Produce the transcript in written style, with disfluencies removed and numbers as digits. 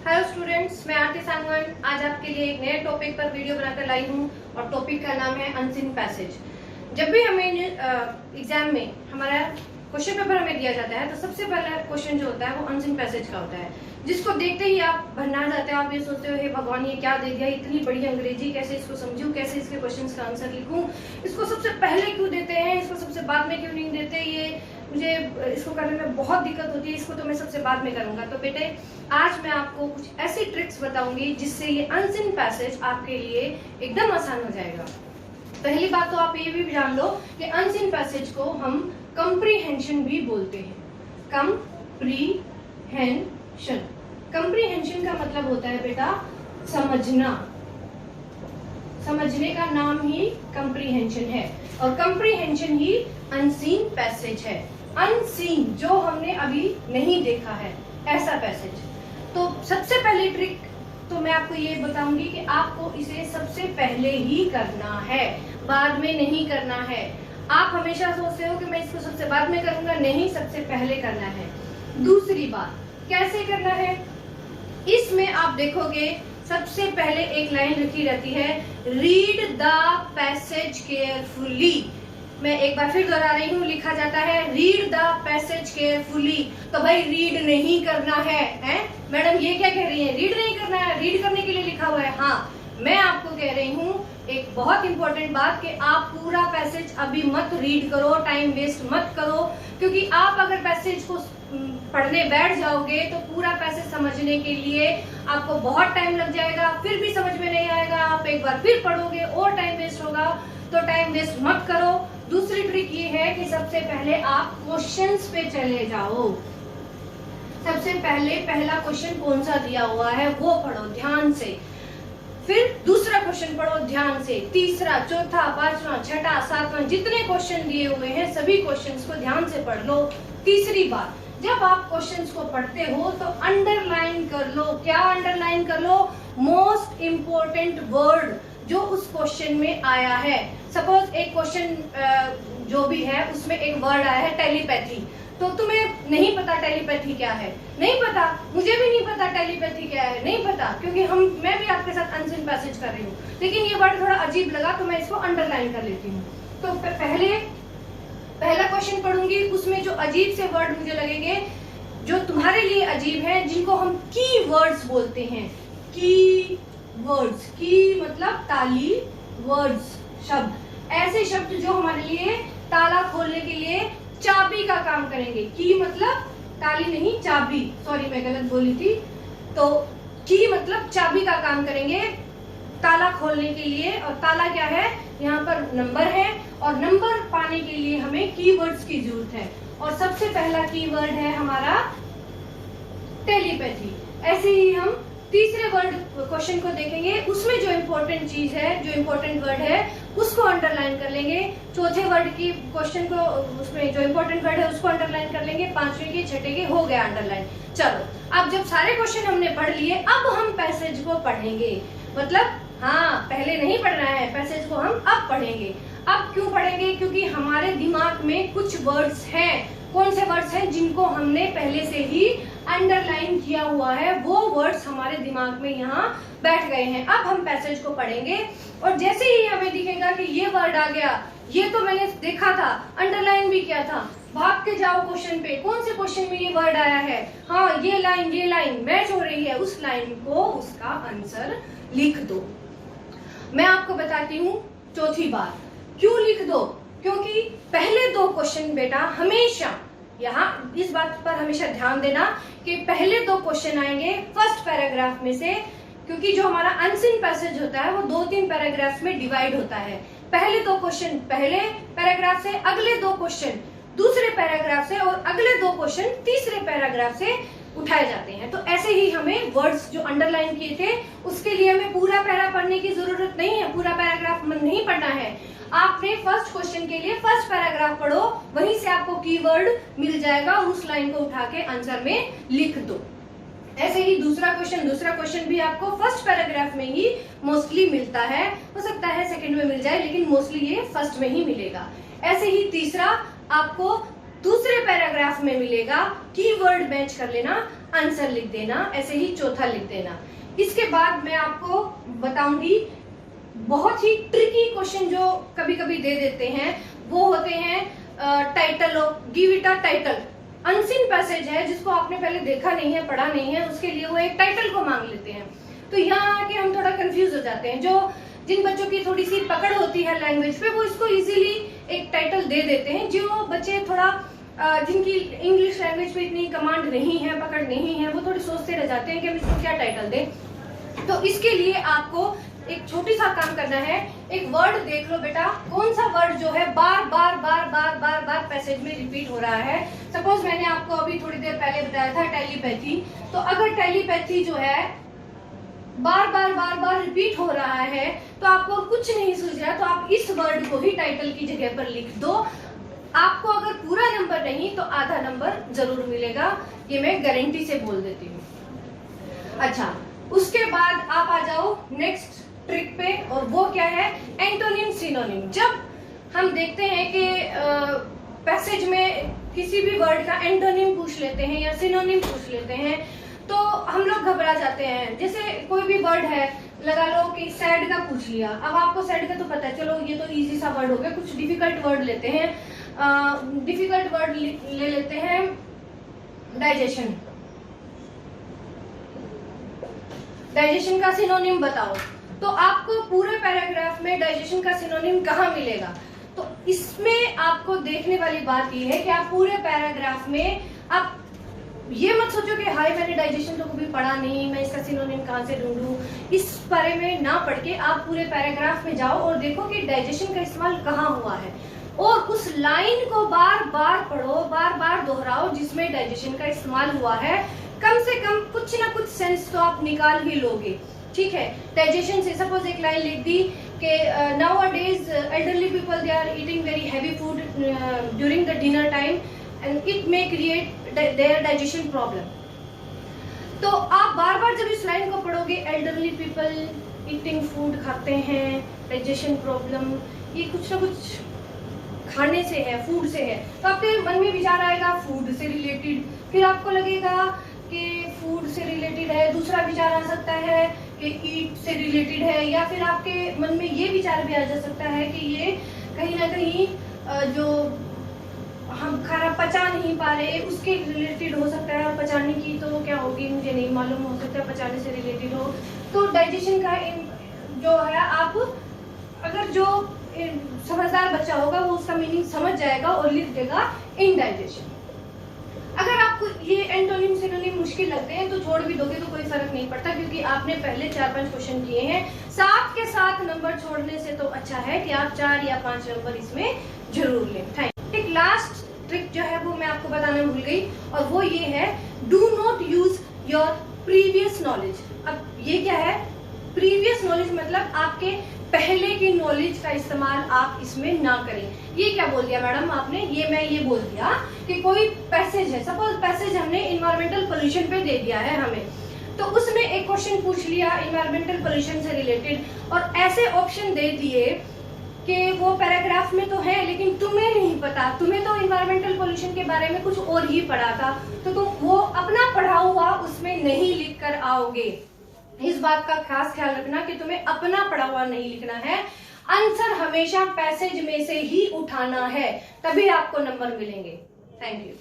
Hello students, मैं आरती सांगवान आज आपके लिए एक नए टॉपिक पर वीडियो बनाकर लाई हूँ और टॉपिक का नाम है अनसीन पैसेज। जब भी हमें एग्जाम में हमारा क्वेश्चन पेपर हमें दिया जाता है तो सबसे पहला क्वेश्चन जो होता है वो अनसीन पैसेज का होता है, जिसको देखते ही आप भंडार जाते हो। आप ये सोचते हो हे भगवान, ये क्या दे दिया, इतनी बड़ी अंग्रेजी, कैसे इसको समझूं, कैसे इसके क्वेश्चंस का आंसर लिखूं, इसको सबसे पहले क्यों देते हैं, इसको सबसे बाद में क्यों नहीं देते, ये मुझे इसको करने में बहुत दिक्कत होती है, इसको तो मैं सबसे बाद में करूंगा। तो बेटे आज मैं आपको कुछ ऐसी ट्रिक्स बताऊंगी जिससे ये अनसीन पैसेज आपके लिए एकदम आसान हो जाएगा। पहली बात तो आप ये भी जान लो कि अनसीन पैसेज को हम कंप्रीहेंशन भी बोलते हैं। कंप्रीहेंशन, कंप्रीहेंशन का मतलब होता है बेटा समझना, समझने का नाम ही कंप्रीहेंशन है और कंप्रीहेंशन ही अनसीन पैसेज है। अनसीन जो हमने अभी नहीं देखा है, ऐसा पैसेज। तो सबसे पहली ट्रिक तो मैं आपको ये बताऊंगी कि आपको इसे सबसे पहले ही करना है, बाद में नहीं करना है। आप हमेशा सोचते हो कि मैं इसको सबसे बाद में करूंगा, नहीं, सबसे पहले करना है। दूसरी बात, कैसे करना है, इसमें आप देखोगे सबसे पहले एक लाइन लिखी रहती है, रीड द पैसेज केयरफुली। मैं एक बार फिर दोहरा रही हूँ, लिखा जाता है रीड द पैसेज केयरफुली। तो भाई रीड नहीं करना है, मैडम ये क्या कह रही है, रीड नहीं करना है, रीड करने के लिए लिखा हुआ है। हाँ, मैं आपको कह रही हूँ एक बहुत इंपॉर्टेंट बात कि आप पूरा पैसेज अभी मत रीड करो, टाइम वेस्ट मत करो, क्योंकि आप अगर पैसेज को पढ़ने बैठ जाओगे तो पूरा पैसेज समझने के लिए आपको बहुत टाइम लग जाएगा, फिर भी समझ में नहीं आएगा, आप एक बार फिर पढ़ोगे और टाइम वेस्ट होगा। तो टाइम वेस्ट मत करो। दूसरी ट्रिक ये है कि सबसे पहले आप क्वेश्चंस पे चले जाओ। सबसे पहले पहला क्वेश्चन कौन सा दिया हुआ है वो पढ़ो ध्यान से, फिर दूसरा क्वेश्चन पढ़ो ध्यान से, तीसरा, चौथा, पांचवा, छठा, सातवां, जितने क्वेश्चन दिए हुए हैं सभी क्वेश्चंस को ध्यान से पढ़ लो। तीसरी बात, जब आप क्वेश्चंस को पढ़ते हो तो अंडरलाइन कर लो। क्या अंडरलाइन कर लो? मोस्ट इंपोर्टेंट वर्ड जो उस क्वेश्चन में आया है। सपोज एक क्वेश्चन जो भी है उसमें एक वर्ड आया है टेलीपैथी, तो तुम्हें नहीं पता टेलीपैथी क्या है, नहीं पता, मुझे भी नहीं पता टेलीपैथी क्या है, नहीं पता, क्योंकि मैं भी आपके साथ अनसीन पैसेज कर रही हूँ, लेकिन ये वर्ड थोड़ा अजीब लगा तो मैं इसको अंडरलाइन कर लेती हूँ। तो पहला क्वेश्चन पढ़ूंगी, उसमें जो अजीब से वर्ड मुझे लगेंगे, जो तुम्हारे लिए अजीब है, जिनको हम की वर्ड्स बोलते हैं। की वर्ड्स, की मतलब ताली, वर्ड्स शब्द, ऐसे शब्द जो हमारे लिए ताला खोलने के लिए चाबी का काम करेंगे। की मतलब ताली नहीं, चाबी, सॉरी मैं गलत बोली थी। तो की मतलब चाबी का काम करेंगे ताला खोलने के लिए, और ताला क्या है, यहाँ पर नंबर है, और नंबर पाने के लिए हमें कीवर्ड्स की जरूरत है, और सबसे पहला कीवर्ड है हमारा टेलीपैथी। ऐसे ही हम तीसरे वर्ड क्वेश्चन को देखेंगे, उसमें जो इम्पोर्टेंट चीज है, जो इम्पोर्टेंट वर्ड है उसको अंडरलाइन कर लेंगे। चौथे वर्ड की क्वेश्चन को, उसमें जो इम्पोर्टेंट वर्ड है उसको अंडरलाइन कर लेंगे। पांचवे के, छठे के हो गया अंडरलाइन। चलो, अब जब सारे क्वेश्चन हमने पढ़ लिए, अब हम पैसेज को पढ़ेंगे। मतलब हाँ, पहले नहीं पढ़ना है, पैसेज को हम अब पढ़ेंगे। अब क्यों पढ़ेंगे? क्योंकि हमारे दिमाग में कुछ वर्ड्स हैं। कौन से वर्ड्स हैं? जिनको हमने पहले से ही अंडरलाइन किया हुआ है, वो वर्ड्स हमारे दिमाग में यहाँ बैठ गए हैं। अब हम पैसेज को पढ़ेंगे और जैसे ही हमें दिखेगा कि ये वर्ड आ गया, ये तो मैंने देखा था, अंडरलाइन भी किया था, भाग के जाओ क्वेश्चन पे, कौन से क्वेश्चन में ये वर्ड आया है, हाँ ये लाइन मैच हो रही है, उस लाइन को उसका आंसर लिख दो। मैं आपको बताती हूँ चौथी बात, क्यों लिख दो? क्योंकि पहले दो क्वेश्चन बेटा हमेशा, यहाँ इस बात पर हमेशा ध्यान देना कि पहले दो क्वेश्चन आएंगे फर्स्ट पैराग्राफ में से, क्योंकि जो हमारा अनसीन पैसेज होता है वो 2-3 पैराग्राफ में डिवाइड होता है। पहले दो क्वेश्चन पहले पैराग्राफ से, अगले दो क्वेश्चन दूसरे पैराग्राफ से, और अगले दो क्वेश्चन तीसरे पैराग्राफ से उठाए जाते हैं। तो ऐसे ही हमें वर्ड्स जो अंडरलाइन किए थे उसके लिए हमें पूरा पैरा पढ़ने की जरूरत नहीं है, पूरा पैराग्राफ नहीं पढ़ना है। आपने फर्स्ट क्वेश्चन के लिए फर्स्ट पैराग्राफ पढ़ो, वहीं से आपको कीवर्ड मिल जाएगा और उस लाइन को उठा के आंसर में लिख दो। ऐसे ही दूसरा क्वेश्चन भी आपको फर्स्ट पैराग्राफ में ही मोस्टली मिलता है, हो सकता है सेकंड में मिल जाए, लेकिन मोस्टली ये फर्स्ट में ही मिलेगा। ऐसे ही तीसरा आपको दूसरे पैराग्राफ में मिलेगा, कीवर्ड मैच कर लेना, आंसर लिख देना, ऐसे ही चौथा लिख देना। इसके बाद मैं आपको बताऊंगी बहुत ही ट्रिकी क्वेश्चन जो कभी कभी दे देते हैं, वो होते हैं title of, give it a title. Unseen passage है जिसको आपने पहले देखा नहीं है, पढ़ा नहीं है, उसके लिए वो एक टाइटल को मांग लेते हैं। तो यहाँ आके हम थोड़ा कंफ्यूज हो जाते हैं। जिन बच्चों की थोड़ी सी पकड़ होती है लैंग्वेज पे, वो इसको इजीली एक टाइटल दे देते हैं। जो बच्चे थोड़ा जिनकी इंग्लिश लैंग्वेज पे इतनी कमांड नहीं है, पकड़ नहीं है, वो थोड़ी सोचते रह जाते हैं कि हम इसको क्या टाइटल दें। तो इसके लिए आपको एक छोटी सा काम करना है। एक वर्ड देख लो बेटा, कौन सा वर्ड जो है बार बार बार बार बार बार पैसेज में रिपीट हो रहा है। सपोज मैंने आपको अभी थोड़ी देर पहले बताया था टेलीपैथी। तो अगर टेलीपैथी जो है बार बार बार बार रिपीट हो रहा है, तो आपको कुछ नहीं सूझ रहा, तो आप इस वर्ड को ही टाइटल की जगह पर लिख दो। आपको अगर पूरा नंबर नहीं तो आधा नंबर जरूर मिलेगा, ये मैं गारंटी से बोल देती हूँ। अच्छा, उसके बाद आप आ जाओ नेक्स्ट ट्रिक पे, और वो क्या है, एंटोनिम सिनोनिम। जब हम देखते हैं कि पैसेज में किसी भी वर्ड का एंटोनिम पूछ लेते हैं या सिनोनिम पूछ लेते हैं, तो हम लोग घबरा जाते हैं। जैसे कोई भी वर्ड है, लगा लो कि सैड का पूछ लिया, अब आपको सैड का तो पता है, चलो ये तो इजी सा वर्ड हो गया। कुछ डिफिकल्ट वर्ड लेते हैं, डिफिकल्ट वर्ड ले लेते हैं डाइजेशन। डाइजेशन का सिनोनिम बताओ, तो आपको पूरे पैराग्राफ में डाइजेशन का सिनोनिम कहाँ मिलेगा? तो इसमें आपको देखने वाली बात यह है कि आप पूरे पैराग्राफ में, आप ये मत सोचो कि हाय मैंने डाइजेशन तो कभी पढ़ा नहीं, मैं इसका सिनोनिम कहाँ से ढूंढूं। इस बारे में ना पढ़ के आप पूरे पैराग्राफ में जाओ और देखो कि डाइजेशन का इस्तेमाल कहाँ हुआ है, और उस लाइन को बार बार पढ़ो, बार बार दोहराओ जिसमें डाइजेशन का इस्तेमाल हुआ है। कम से कम कुछ ना कुछ सेंस तो आप निकाल ही लोगे, ठीक है। डाइजेशन से सपोज एक लाइन लिख दी कि nowadays elderly people they are eating very heavy food during the dinner time and it may create their digestion problem. तो आप बार बार जब इस लाइन को पढ़ोगे, एल्डरली पीपल ईटिंग फूड, खाते हैं, डाइजेशन प्रॉब्लम, ये कुछ ना कुछ खाने से है, फूड से है, तो आपके मन में विचार आएगा फूड से रिलेटेड। फिर आपको लगेगा कि फूड से रिलेटेड है, दूसरा विचार आ सकता है कि ईट से रिलेटेड है, या फिर आपके मन में ये विचार भी आ जा सकता है कि ये कहीं ना कहीं जो हम खाना पचा नहीं पा रहे उसके रिलेटेड हो सकता है, और पचाने की तो क्या होगी मुझे नहीं मालूम, हो सकता है पचाने से रिलेटेड हो। तो डाइजेशन का जो है, आप अगर जो समझदार बच्चा होगा वो उसका मीनिंग समझ जाएगा और लिख देगा इनडाइजेशन। अगर आपको ये एंटोनिम सिनोनिम मुश्किल लगते हैं तो छोड़ भी दोगे तो कोई फर्क नहीं पड़ता, क्योंकि आपने पहले 4-5 क्वेश्चन किए हैं। 7 के 7 नंबर छोड़ने से तो अच्छा है कि आप 4 या 5 नंबर इसमें जरूर लें। थैंक। एक लास्ट ट्रिक जो है वो मैं आपको बताना भूल गई, और वो ये है, do not use your previous knowledge. अब ये क्या है, प्रीवियस नॉलेज मतलब आपके पहले की नॉलेज का इस्तेमाल आप इसमें ना करें। ये क्या बोल दिया मैडम आपने, मैं ये बोल दिया कि कोई पैसेज है, सपोज पैसेज हमने इन्वायरमेंटल पोल्यूशन पे दे दिया है हमें, तो उसमें एक क्वेश्चन पूछ लिया इन्वायरमेंटल पोल्यूशन से रिलेटेड, और ऐसे ऑप्शन दे दिए कि वो पैराग्राफ में तो है लेकिन तुम्हें नहीं पता, तुम्हें तो इन्वायरमेंटल पोल्यूशन के बारे में कुछ और ही पढ़ा था, तो तुम वो अपना पढ़ा हुआ उसमें नहीं लिख कर आओगे। इस बात का खास ख्याल रखना कि तुम्हें अपना पढ़ा हुआ नहीं लिखना है, आंसर हमेशा पैसेज में से ही उठाना है, तभी आपको नंबर मिलेंगे। Thank you.